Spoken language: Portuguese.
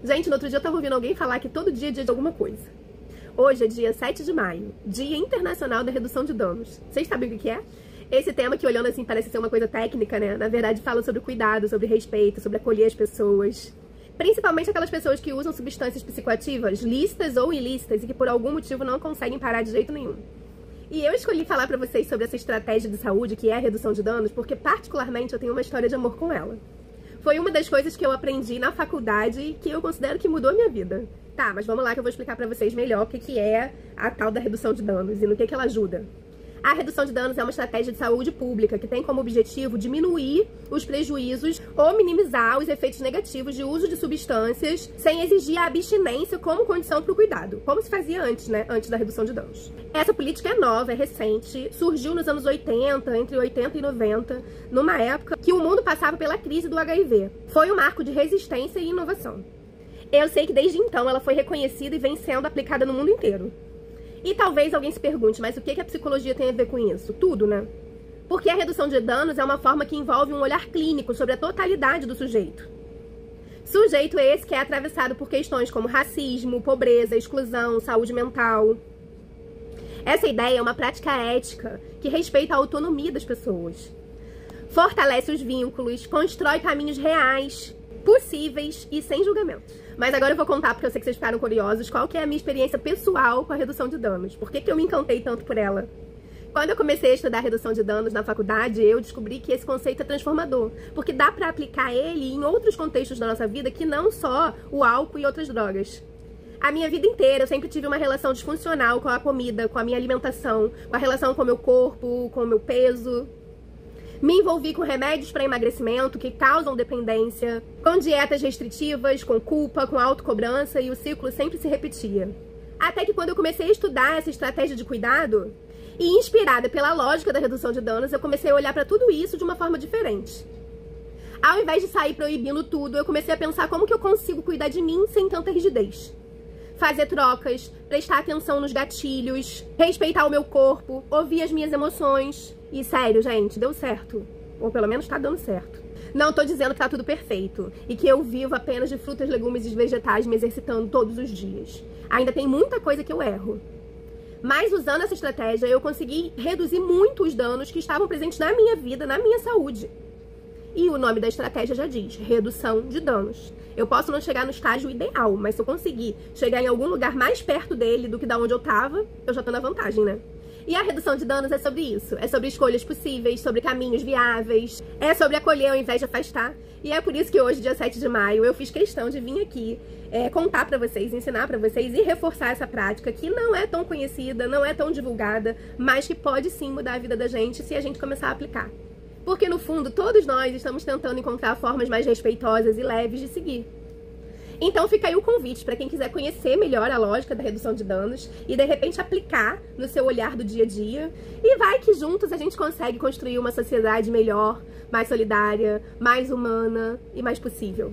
Gente, no outro dia eu tava ouvindo alguém falar que todo dia é dia de alguma coisa. Hoje é dia 7 de maio, Dia Internacional da Redução de Danos. Vocês sabem o que é? Esse tema que, olhando assim, parece ser uma coisa técnica, né? Na verdade, fala sobre cuidado, sobre respeito, sobre acolher as pessoas. Principalmente aquelas pessoas que usam substâncias psicoativas, lícitas ou ilícitas, e que por algum motivo não conseguem parar de jeito nenhum. E eu escolhi falar pra vocês sobre essa estratégia de saúde, que é a redução de danos, porque particularmente eu tenho uma história de amor com ela. Foi uma das coisas que eu aprendi na faculdade e que eu considero que mudou a minha vida. Tá, mas vamos lá que eu vou explicar pra vocês melhor o que é a tal da redução de danos e no que ela ajuda. A redução de danos é uma estratégia de saúde pública que tem como objetivo diminuir os prejuízos ou minimizar os efeitos negativos de uso de substâncias sem exigir a abstinência como condição para o cuidado, como se fazia antes, né? Antes da redução de danos. Essa política é nova, é recente, surgiu nos anos 80, entre 80 e 90, numa época que o mundo passava pela crise do HIV. Foi um marco de resistência e inovação. Eu sei que desde então ela foi reconhecida e vem sendo aplicada no mundo inteiro. E talvez alguém se pergunte, mas o que a psicologia tem a ver com isso? Tudo, né? Porque a redução de danos é uma forma que envolve um olhar clínico sobre a totalidade do sujeito. Sujeito esse que é atravessado por questões como racismo, pobreza, exclusão, saúde mental. Essa ideia é uma prática ética que respeita a autonomia das pessoas. Fortalece os vínculos, constrói caminhos reais, possíveis e sem julgamento. Mas agora eu vou contar, porque eu sei que vocês ficaram curiosos, qual que é a minha experiência pessoal com a redução de danos. Por que eu me encantei tanto por ela? Quando eu comecei a estudar redução de danos na faculdade, eu descobri que esse conceito é transformador. Porque dá pra aplicar ele em outros contextos da nossa vida que não só o álcool e outras drogas. A minha vida inteira eu sempre tive uma relação disfuncional com a comida, com a minha alimentação, com a relação com o meu corpo, com o meu peso. Me envolvi com remédios para emagrecimento que causam dependência, com dietas restritivas, com culpa, com autocobrança, e o ciclo sempre se repetia. Até que quando eu comecei a estudar essa estratégia de cuidado, e inspirada pela lógica da redução de danos, eu comecei a olhar para tudo isso de uma forma diferente. Ao invés de sair proibindo tudo, eu comecei a pensar como que eu consigo cuidar de mim sem tanta rigidez. Fazer trocas, prestar atenção nos gatilhos, respeitar o meu corpo, ouvir as minhas emoções. E sério, gente, deu certo. Ou pelo menos tá dando certo. Não tô dizendo que tá tudo perfeito e que eu vivo apenas de frutas, legumes e vegetais me exercitando todos os dias. Ainda tem muita coisa que eu erro. Mas usando essa estratégia, eu consegui reduzir muito os danos que estavam presentes na minha vida, na minha saúde. E o nome da estratégia já diz, redução de danos. Eu posso não chegar no estágio ideal, mas se eu conseguir chegar em algum lugar mais perto dele do que da onde eu tava, eu já tô na vantagem, né? E a redução de danos é sobre isso. É sobre escolhas possíveis, sobre caminhos viáveis. É sobre acolher ao invés de afastar. E é por isso que hoje, dia 7 de maio, eu fiz questão de vir aqui contar pra vocês, ensinar pra vocês e reforçar essa prática que não é tão conhecida, não é tão divulgada, mas que pode sim mudar a vida da gente se a gente começar a aplicar. Porque no fundo, todos nós estamos tentando encontrar formas mais respeitosas e leves de seguir. Então fica aí o convite para quem quiser conhecer melhor a lógica da redução de danos e de repente aplicar no seu olhar do dia a dia. E vai que juntos a gente consegue construir uma sociedade melhor, mais solidária, mais humana e mais possível.